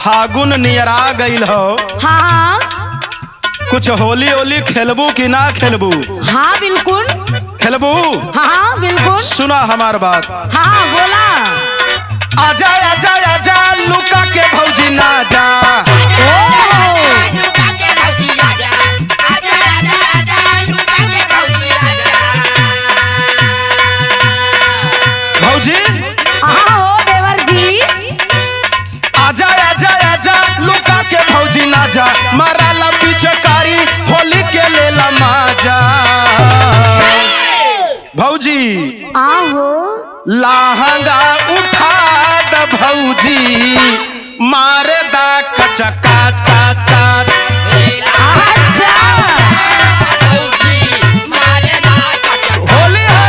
फागुन नियरा गईल हो। हाँ कुछ होली ओली खेलबू कि ना खेलबू? हाँ बिल्कुल खेलबू। हाँ बिल्कुल। सुना हमार बात। हाँ बोला। आजा आजा आजा लुका के भौजी ना जा। भौजी हाँ हो देवर जी। आजा आजा आजा लुका के भौजी ना जा, मारा ला पिचकारी होली के लेला माजा। भौजी आहो लहंगा उठा द भौजी, मारे दा कचा काच काच काच। अच्छा होली है।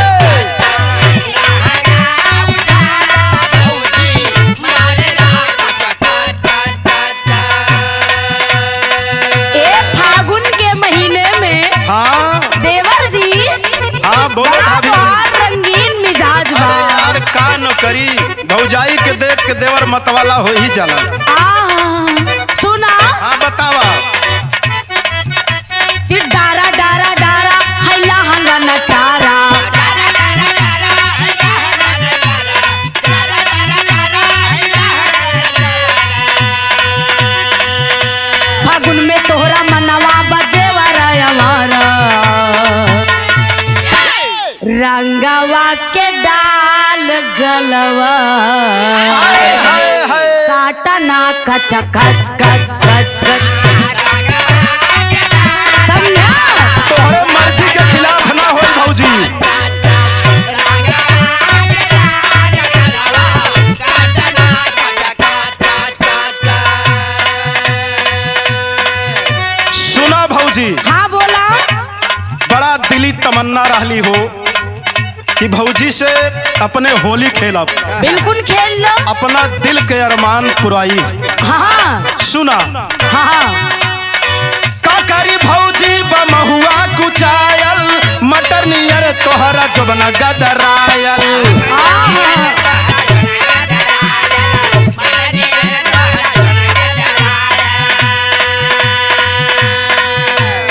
ए फागुन के महीने में हाँ देवर जी हाँ बोलो बड़ा भाभी। बहुत रंगीन मिजाज बा। अरे यार का न करी, भौजाई के देख के देवर मतवाला हो ही जाला। सुना हाँ बतावा। कि डारा डारा डारा हैला हंगा नटारा। फागुन में तोहरा मनवा बदेवर हमारा, रंगवा के डाल गलवा हाय हाय हाय। काटा ना कच कच कच कच कच। समझा? तोहरे मर्जी के खिलाफ ना हो भौजी। सुना भौजी, हाँ बोला। बड़ा दिली तमन्ना रहली हो कि भौजी से अपने होली खेलब, बिल्कुल खेल लो। अपना दिल के अरमान पुराई। हाँ सुना हाँ का करी भौजी बमहुआ कुचायल, मटर नियर तोहरा जोबना गदरायल।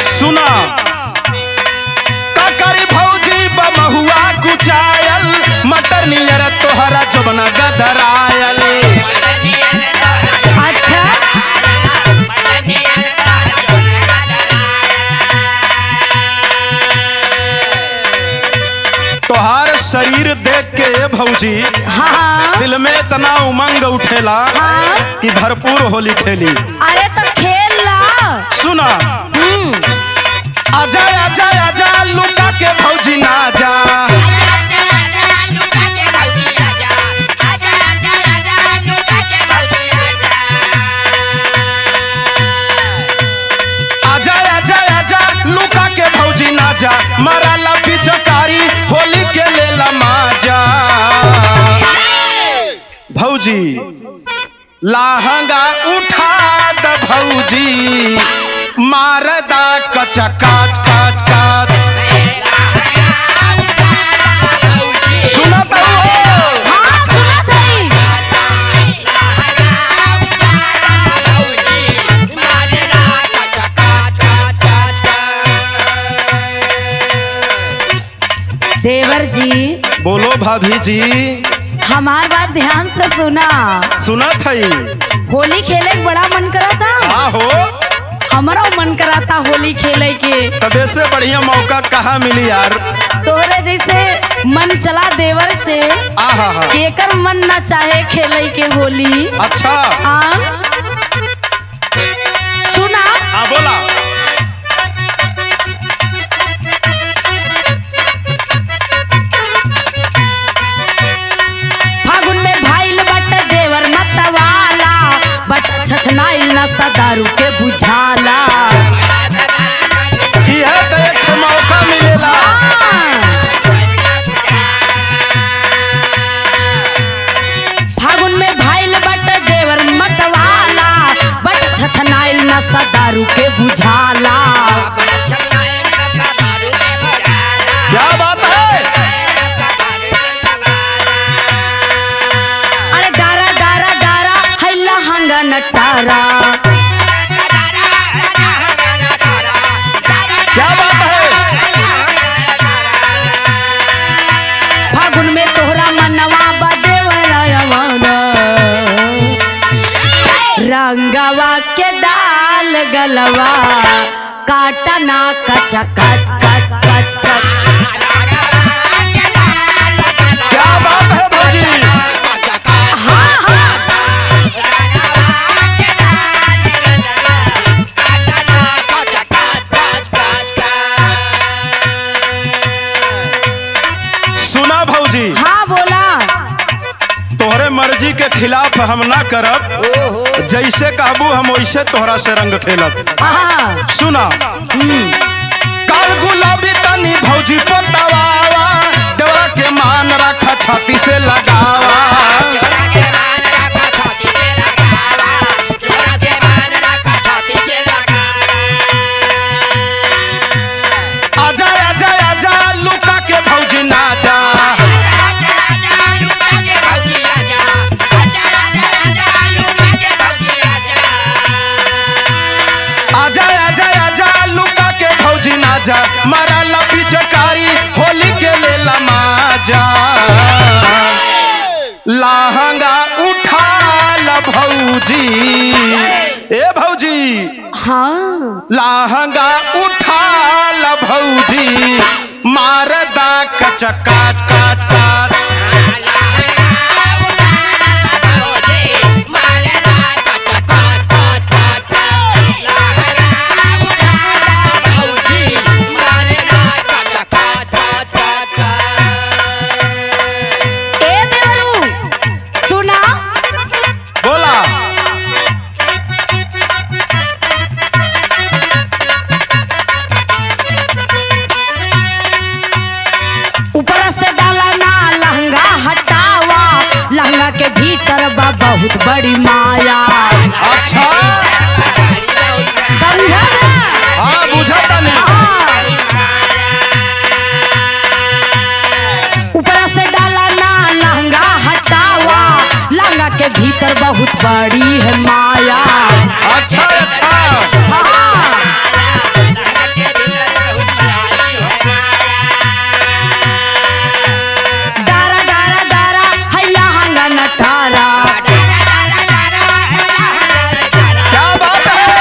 सुना का करी भौजी बमहुआ कुचायल, मटर नियर तोहरा जोबना गदरायल। अच्छा तोहार शरीर देख के भौजी हाँ दिल में इतना उमंग उठेला हाँ। कि भरपूर होली खेली। अरे तो खेल ला। सुना आजा आजा आजा लुका के भौजी ना जा। आजा आजा आजा लुका के भौजी ना जा, मारा ला पिचकारी होली के लेला माजा। भौजी लहंगा उठा द भौजी, मारदा कचा काच काच काच। सुना तो हाँ सुना थी। देवर जी बोलो भाभी जी। हमार बात ध्यान से सुना। सुना थई। होली खेले के बड़ा मन करा था। हाँ हो, हमारा मन करा था होली खेले के। तबे से बढ़िया मौका कहाँ मिली यार। तोहरे जैसे मन चला देवर से, आहा हा। केकर मन ना चाहे खेले के होली। अच्छा हाँ सुना हाँ बोला। फागुन में भाईल बट देवर मतवाला, बट छछनाइल न सदारू के बुझाला। यह तो एक मौका मिलेला। फागुन में भाईल बट देवर मतवाला, बट छछनाइल न सदारू के बुझाला। क्या बात है। अरे डारा डारा डारा हैला हंगा नटा नटारा। क्या बात है? फागुन में तोहरा मनवा बदेवरायवाना, रंगवा के डाल गलवा काटना कच कच कच कच कच। क्या बात है भौजी? हाँ हाँ सुना भौजी, हाँ बोला। तोहरे मर्जी के खिलाफ हम ना करब, जैसे कहबू हम वैसे तोहरा से रंग खेलब। हाँ सुना, काल गुलाबी तनी भौजी पोतवावा, देवरा के मान रखा छाती से लगावा। आजा आजा आजा लुका के भौजी नाचा। आजा आजा आजा लुका के भौजी नाचा, मारा ला पिचकारी होली के लेला माजा। लहंगा उठा ला भौजी, ए भौजी हाँ लहंगा उठा ला भौजी, मारदा कच काच काच काच। ए देवरू सुना, बोला, ऊपर से डाला ना लहंगा हटावा, लहंगा के भीतर बा बहुत बड़ी माया। अच्छा समझा ना? हाँ बुझा तनी। हाँ। ऊपर से डाला ना लहंगा हटावा, लहंगा के भीतर बहुत बड़ी है माया। अच्छा अच्छा हाँ। डारा डारा डारा है लहंगा नटारा। क्या बात है?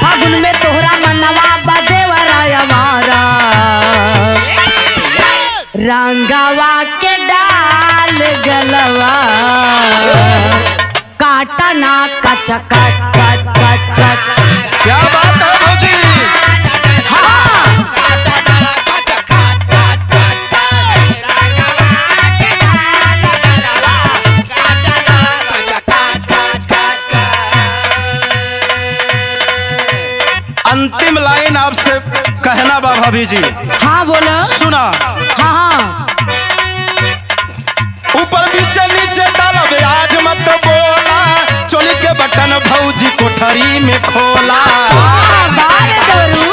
फागुन में तोहरा मनवा बदेवरायवाना, रंगवा के डाल गलवा काटना कच कच कच कच कच। क्या बात है भौजी? हाँ अंतिम लाइन आपसे कहना बा भाभी जी। हाँ बोलो। सुना, हाँ हाँ ऊपर नीचे नीचे डालब आज मत बोला, चोली के बटन भौजी कोठरी में खोला। हाँ, बार देवरू।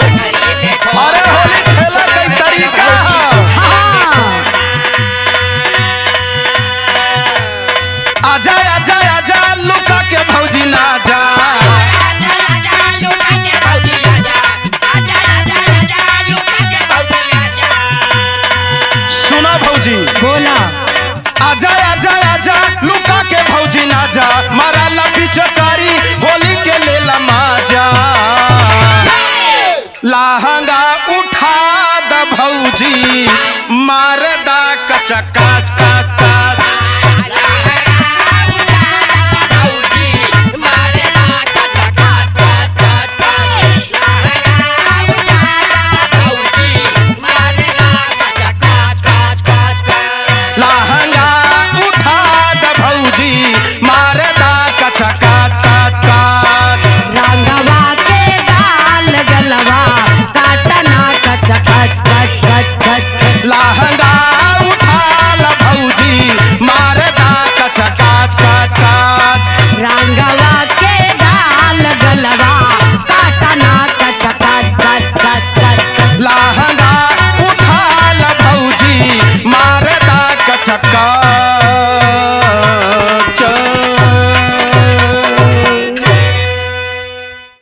अरे होली खेला कई तरीका है। हाँ आजा आजा आजा लुका के भौजी ना जा। सुना भौजी, बोला। आजा आजा आजा लुका